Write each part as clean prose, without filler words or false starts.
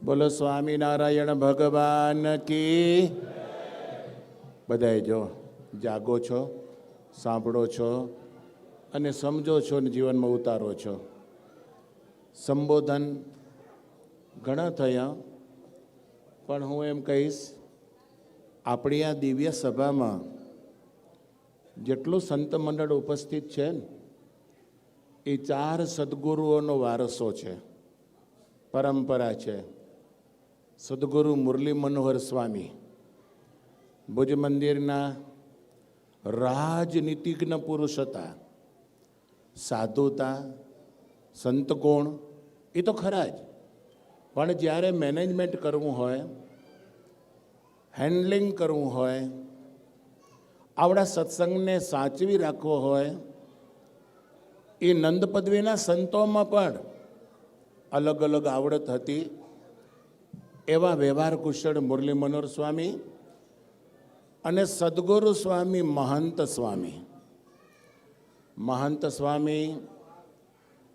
બોલો સ્વામિનારાયણ ભગવાન કી. બધાય જો જાગો છો, સાંભળો છો અને સમજો છો ને જીવનમાં ઉતારો છો. સંબોધન ઘણા થયા, પણ હું એમ કહીશ, આપણી આ દિવ્ય સભામાં જેટલું સંત મંડળ ઉપસ્થિત છે ને એ 4 સદગુરુઓનો વારસો છે, પરંપરા છે. સદગુરુ મુરલી મનોહર સ્વામી ભુજ મંદિરના રાજનીતિજ્ઞ પુરુષ હતા. સાધુતા, સંત ગુણ એ તો ખરા જ, પણ જ્યારે મેનેજમેન્ટ કરવું હોય, હેન્ડલિંગ કરવું હોય, આવડા સત્સંગને સાચવી રાખવો હોય, એ નંદ પદવીના સંતોમાં પણ અલગ અલગ આવડત હતી. એવા વ્યવહાર કુશળ મુરલી મનોહર સ્વામી અને સદગુરુ સ્વામી મહંત સ્વામી. મહંત સ્વામી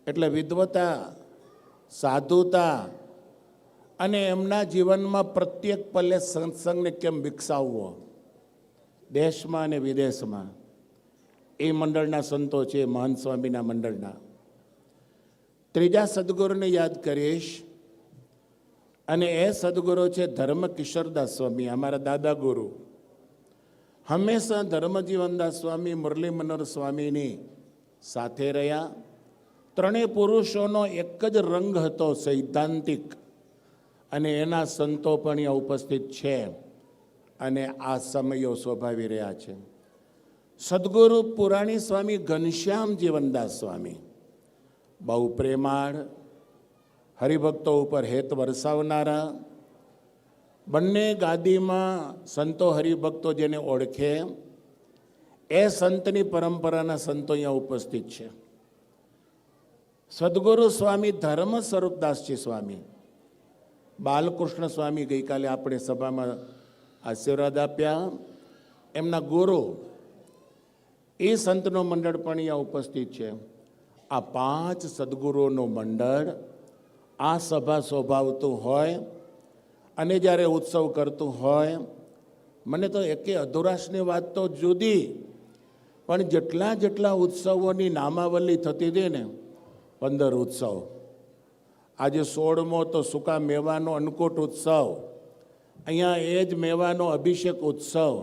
એટલે વિદ્વતા, સાધુતા અને એમના જીવનમાં પ્રત્યેક પલે સત્સંગને કેમ વિકસાવવો દેશમાં અને વિદેશમાં, એ મંડળના સંતો છે, મહંત સ્વામીના મંડળના. ત્રીજા સદગુરુને યાદ કરીશ, અને એ સદગુરુ છે ધર્મ કિશોરદાસ સ્વામી, અમારા દાદા ગુરુ. હંમેશા ધર્મજીવનદાસ સ્વામી, મુરલી મનોહર સ્વામીની સાથે રહ્યા. ત્રણેય પુરુષોનો એક જ રંગ હતો, સૈદ્ધાંતિક, અને એના સંતો પણ અહીંયા ઉપસ્થિત છે અને આ સમયો શોભાવી રહ્યા છે. સદગુરુ પુરાણી સ્વામી ઘનશ્યામ જીવનદાસ સ્વામી, બહુ પ્રેમાળ, હરિભક્તો ઉપર હેત વરસાવનારા. બંને ગાદીમાં સંતો હરિભક્તો જેને ઓળખે એ સંતની પરંપરાના સંતો અહીંયા ઉપસ્થિત છે. સદગુરુ સ્વામી ધર્મ સ્વરૂપદાસજી સ્વામી, બાલકૃષ્ણ સ્વામી ગઈકાલે આપણે સભામાં આશીર્વાદ આપ્યા, એમના ગુરુ, એ સંતનો મંડળ પણ અહીંયા ઉપસ્થિત છે. આ 5 સદગુરુઓનું મંડળ આ સભા શોભાવતું હોય અને જ્યારે ઉત્સવ કરતું હોય, મને તો એકે અધુરાશની વાત તો જુદી, પણ જેટલા જેટલા ઉત્સવોની નામાવલી થતી હતી ને, 15 ઉત્સવ, આજે 16મો તો સૂકા મેવાનો અન્નકૂટ ઉત્સવ, અહીંયા એ જ મેવાનો અભિષેક ઉત્સવ.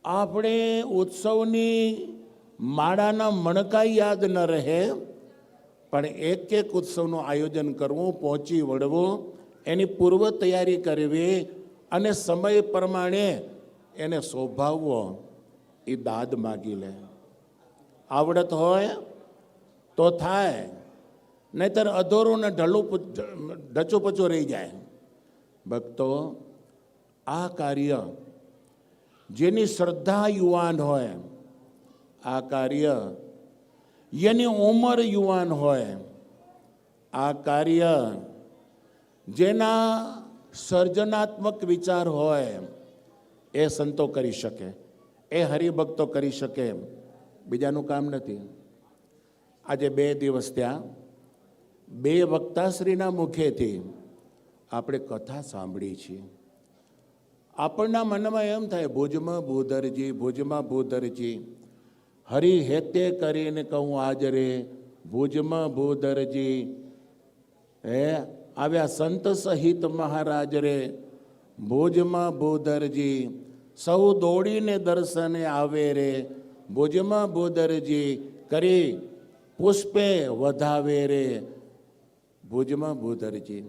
આપણે ઉત્સવની માળાના મણકા યાદ ન રહે, પણ એક એક ઉત્સવનું આયોજન કરવું, પહોંચી વળવું, એની પૂર્વ તૈયારી કરવી અને સમય પ્રમાણે એને શોભાવવો, એ દાદ માગી લે. આવડત હોય તો થાય, નહીતર અધૂરું ને ઢચુપચું રહી જાય. ભક્તો, આ કાર્ય જેની શ્રદ્ધા યુવાન હોય, આ કાર્ય જેની ઉંમર યુવાન હોય, આ કાર્ય જેના સર્જનાત્મક વિચાર હોય, એ સંતો કરી શકે, એ હરિભક્તો કરી શકે, બીજાનું કામ નથી. આજે 2 દિવસ ત્યાં 2 વક્તાશ્રીના મુખેથી આપણે કથા સાંભળી છીએ. આપણના મનમાં એમ થાય, ભુજમાં ભૂધરજી, ભુજમાં ભૂધરજી, હરિ હેતે કરીને કહું હાજરે, ભુજમાં ભૂધરજી, હે આવ્યા સંત સહિત મહારાજ રે, ભુજમાં ભૂધરજી, સૌ દોડીને દર્શને આવે રે, ભુજમાં ભૂધરજી, કરી પુષ્પે વધાવે રે, ભુજમાં ભૂધરજી.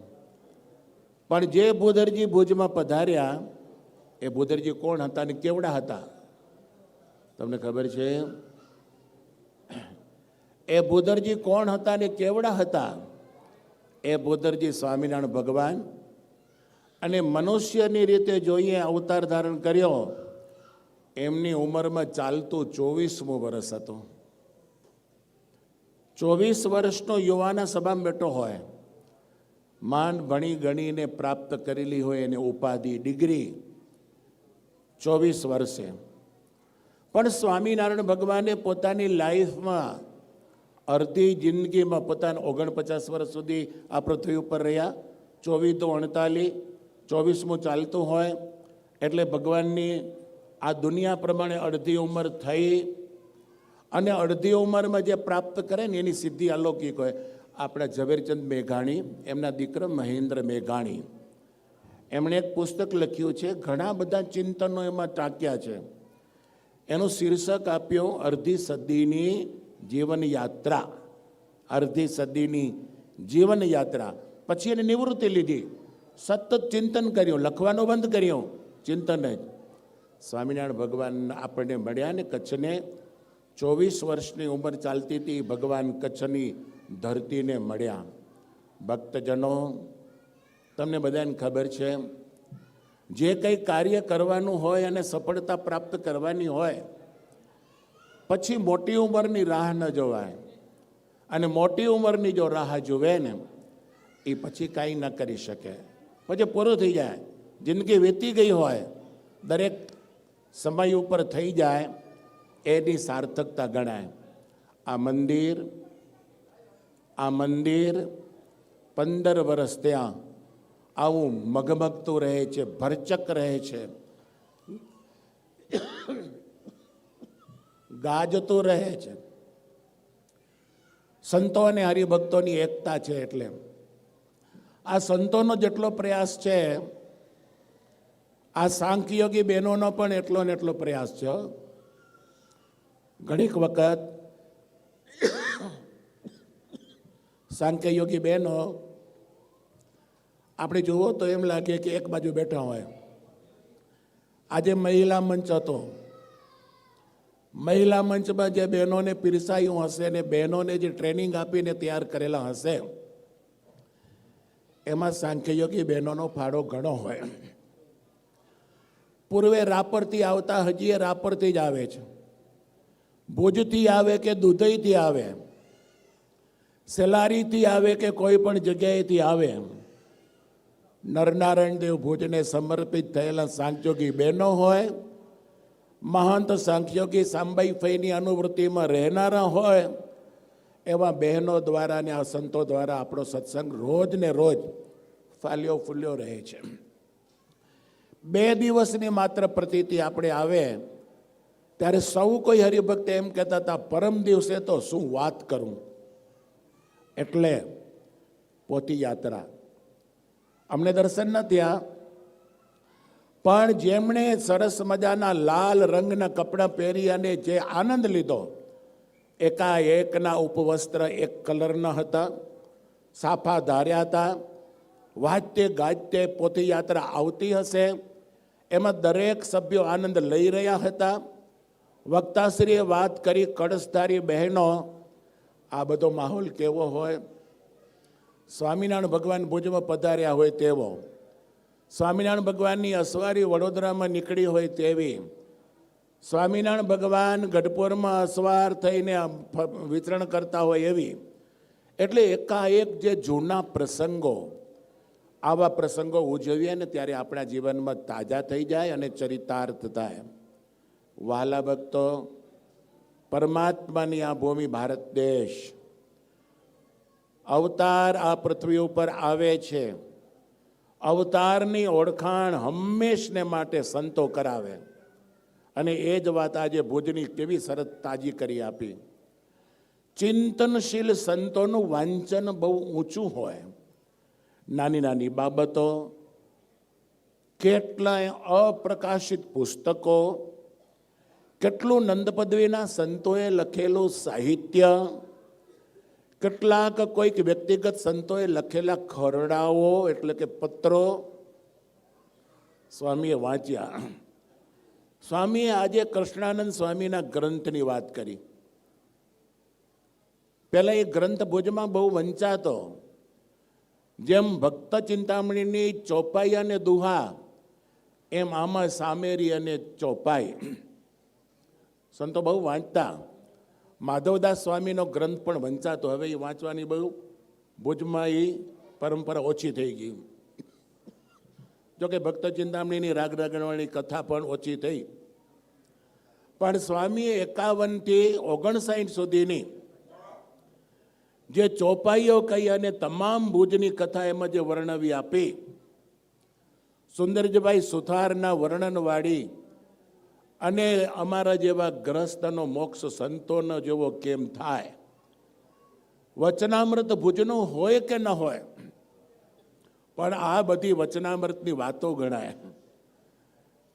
પણ જે ભૂધરજી ભુજમાં પધાર્યા, એ ભૂધરજી કોણ હતા ને કેવડા હતા? તમને ખબર છે? એ ભૂધરજી કોણ હતા ને કેવડા હતા? એ ભૂધરજી સ્વામિનારાયણ ભગવાન, અને મનુષ્યની રીતે જોઈએ અવતાર ધારણ કર્યો, એમની ઉંમરમાં ચાલતું 24મું વર્ષ હતું. 24 વર્ષનો યુવાના સભામાં બેઠો હોય, માંડ ભણી ગણીને પ્રાપ્ત કરેલી હોય એને ઉપાધિ, ડિગ્રી, 24 વર્ષે. પણ સ્વામિનારાયણ ભગવાને પોતાની લાઈફમાં અડધી જિંદગીમાં પોતાના 49 વર્ષ સુધી આ પૃથ્વી ઉપર રહ્યા, 24 24મું ચાલતું હોય એટલે ભગવાનની આ દુનિયા પ્રમાણે અડધી ઉંમર થઈ અને અડધી ઉંમરમાં જે પ્રાપ્ત કરે ને એની સિદ્ધિ અલૌકિક હોય. આપણા ઝવેરચંદ મેઘાણી, એમના દીકરા મહેન્દ્ર મેઘાણી, એમણે એક પુસ્તક લખ્યું છે, ઘણા બધા ચિંતનો એમાં ટાંક્યા છે. એનું શીર્ષક આપ્યું અડધી સદીની જીવનયાત્રા. અડધી સદીની જીવનયાત્રા. પછી એને નિવૃત્તિ લીધી, સતત ચિંતન કર્યું, લખવાનું બંધ કર્યું, ચિંતન જ. સ્વામિનારાયણ ભગવાન આપણને મળ્યા ને કચ્છને, 24 વર્ષની ઉંમર ચાલતી હતી, ભગવાન કચ્છની ધરતીને મળ્યા. ભક્તજનો, તમને બધાને ખબર છે, જે કંઈ કાર્ય કરવાનું હોય અને સફળતા પ્રાપ્ત કરવાની હોય, પછી મોટી ઉંમરની રાહ ન જોવાય. અને મોટી ઉંમરની જો રાહ જુએ ને, એ પછી કાંઈ ન કરી શકે, પછી પૂરું થઈ જાય. જિંદગી વીતી ગઈ હોય, દરેક સમય ઉપર થઈ જાય, એની સાર્થકતા ગણાય. આ મંદિર 15 વર્ષ ત્યાં આવું મગમગતું રહે છે, ભરચક રહે છે, ગાજતું રહે છે. સંતો અને હરિભક્તોની એકતા છે. એટલે આ સંતોનો જેટલો પ્રયાસ છે, આ સાંખ્યયોગી બહેનોનો પણ એટલો ને એટલો પ્રયાસ છે. ઘણીક વખત સાંખ્યયોગી બહેનો આપણે જુઓ તો એમ લાગે કે એક બાજુ બેઠા હોય. આજે મહિલા મંચ હતો, મહિલા મંચમાં જે બહેનોને પીરસાયું હશે ને બહેનોને જે ટ્રેનિંગ આપીને તૈયાર કરેલા હશે, એમાં સાંખ્યયોગી બહેનોનો ફાળો ઘણો હોય. પૂર્વે રાપરથી આવતા હજી એ રાપરથી જ આવે છે, ભુજથી આવે કે દુધઈથી આવે, સેલારીથી આવે કે કોઈ પણ જગ્યાએથી આવે, નરનારાયણ દેવ ભુજને સમર્પિત થયેલા સાંખ્યોગી બહેનો હોય, મહંત સાંખ્યોગી સાંબાઈ ફઈની અનુવૃત્તિમાં રહેનારા હોય, એવા બહેનો દ્વારા અને આ સંતો દ્વારા આપણો સત્સંગ રોજ ને રોજ ફાલ્યો ફૂલ્યો રહે છે. 2 દિવસની માત્ર પ્રતીતિ આપણે આવે ત્યારે સૌ કોઈ હરિભક્ત એમ કહેતા હતા, પરમ દિવસે તો શું વાત કરું. એટલે પોથી યાત્રા અમને દર્શન ન થયા, પણ જેમણે સરસ મજાના લાલ રંગના કપડાં પહેરી અને જે આનંદ લીધો, એકાએકના ઉપવસ્ત્ર એક કલરના હતા, સાફા ધાર્યા હતા, વાજતે ગાજતે પોથી યાત્રા આવતી હશે, એમાં દરેક સભ્યો આનંદ લઈ રહ્યા હતા. વક્તાશ્રીએ વાત કરી, કળશધારી બહેનો, આ બધો માહોલ કેવો હોય. સ્વામિનારાયણ ભગવાન ભુજમાં પધાર્યા હોય તેવો, સ્વામિનારાયણ ભગવાનની અસવારી વડોદરામાં નીકળી હોય તેવી, સ્વામિનારાયણ ભગવાન ગઢપુરમાં અસવાર થઈને વિતરણ કરતા હોય એવી. એટલે એકાએક જે જૂના પ્રસંગો, આવા પ્રસંગો ઉજવીએ ને ત્યારે આપણા જીવનમાં તાજા થઈ જાય અને ચરિતાર્થ થાય. વહાલા ભક્તો, પરમાત્માની આ ભૂમિ ભારત દેશ, અવતાર આ પૃથ્વી ઉપર આવે છે. અવતારની ઓળખાણ હંમેશને માટે સંતો કરાવે. અને એ જ વાત આજે ભુજની કેવી સરસ તાજી કરી આપી. ચિંતનશીલ સંતોનું વાંચન બહુ ઊંચું હોય. નાની નાની બાબતો, કેટલાય અપ્રકાશિત પુસ્તકો, કેટલું નંદપદવીના સંતોએ લખેલું સાહિત્ય, કેટલાક કોઈક વ્યક્તિગત સંતોએ લખેલા ખરડાઓ એટલે કે પત્રો સ્વામીએ વાંચ્યા. સ્વામીએ આજે કૃષ્ણાનંદ સ્વામીના ગ્રંથની વાત કરી. પહેલા એ ગ્રંથ ભુજમાં બહુ વંચાતો. જેમ ભક્ત ચિંતામણીની ચોપાઈ અને દુહા, એમ આમાં સામેરી અને ચોપાઈ સંતો બહુ વાંચતા. માધવદાસ સ્વામીનો ગ્રંથ પણ વંચાતો. હવે એ વાંચવાની બહુ ભુજમાં એ પરંપરા ઓછી થઈ ગઈ. જોકે ભક્ત ચિંતામણીની રાગ રાગણવાણી કથા પણ ઓછી થઈ. પણ સ્વામીએ 51 થી 59 સુધીની જે ચોપાઈઓ કહી અને તમામ ભુજની કથા એમાં જે વર્ણવી આપી, સુંદરજીભાઈ સુથારના વર્ણનવાળી અને અમારા જેવા ગ્રસ્તનો મોક્ષ સંતોનો જેવો કેમ થાય. વચનામૃત ભુજનું હોય કે ન હોય, પણ આ બધી વચનામૃતની વાતો ગણાય.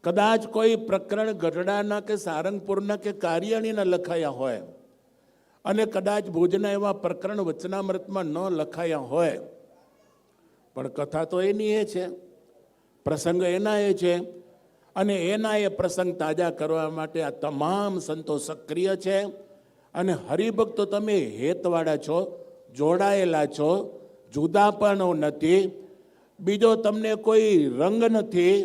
કદાચ કોઈ પ્રકરણ ગઢડાના કે સારંગપુરના કે કારિયાણીના લખાયા હોય અને કદાચ ભુજના એવા પ્રકરણ વચનામૃતમાં ન લખાયા હોય, પણ કથા તો એની એ છે, પ્રસંગ એના એ છે, અને એના એ પ્રસંગ તાજા કરવા માટે આ તમામ સંતો સક્રિય છે. અને હરિભક્તો તમે હેતવાળા છો, જોડાયેલા છો, જુદા પણ નથી, બીજો તમને કોઈ રંગ નથી,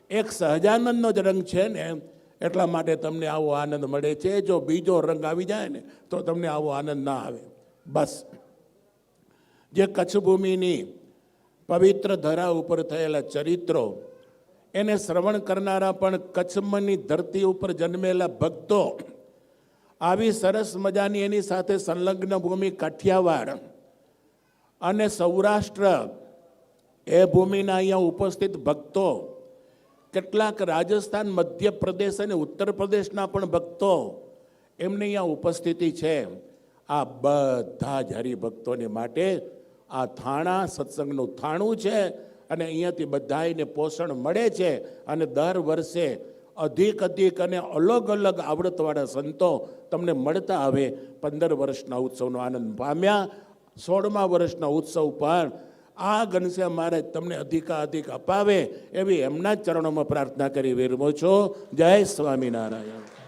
એક સહજાનંદનો જ રંગ છે ને, એટલા માટે તમને આવો આનંદ મળે છે. જો બીજો રંગ આવી જાય ને તો તમને આવો આનંદ ના આવે. બસ જે કચ્છ ભૂમિની પવિત્ર ધરા ઉપર થયેલા ચરિત્રો એને શ્રવણ કરનારા પણ કચ્છની ધરતી ઉપર જન્મેલા ભક્તો, આવી સરસ મજાની એની સાથે સંલગ્ન ભૂમિ કાઠિયાવાડ અને સૌરાષ્ટ્ર, એ ભૂમિના અહીંયા ઉપસ્થિત ભક્તો, કેટલાક રાજસ્થાન, મધ્યપ્રદેશ અને ઉત્તર પ્રદેશના પણ ભક્તો એમની અહીંયા ઉપસ્થિતિ છે. આ બધા જ હરિભક્તોને માટે આ થાણા સત્સંગનું થાણું છે અને અહીંયાથી બધાને પોષણ મળે છે. અને દર વર્ષે અધિક અને અલગ અલગ આવડતવાળા સંતો તમને મળતા આવે. 15 વર્ષના ઉત્સવનો આનંદ પામ્યા. 16મા વર્ષના ઉત્સવ પણ આ ઘનશ્યામ મહારાજ તમને અધિક અપાવે એવી એમના જ ચરણોમાં પ્રાર્થના કરી વિરમું છું. જય સ્વામિનારાયણ.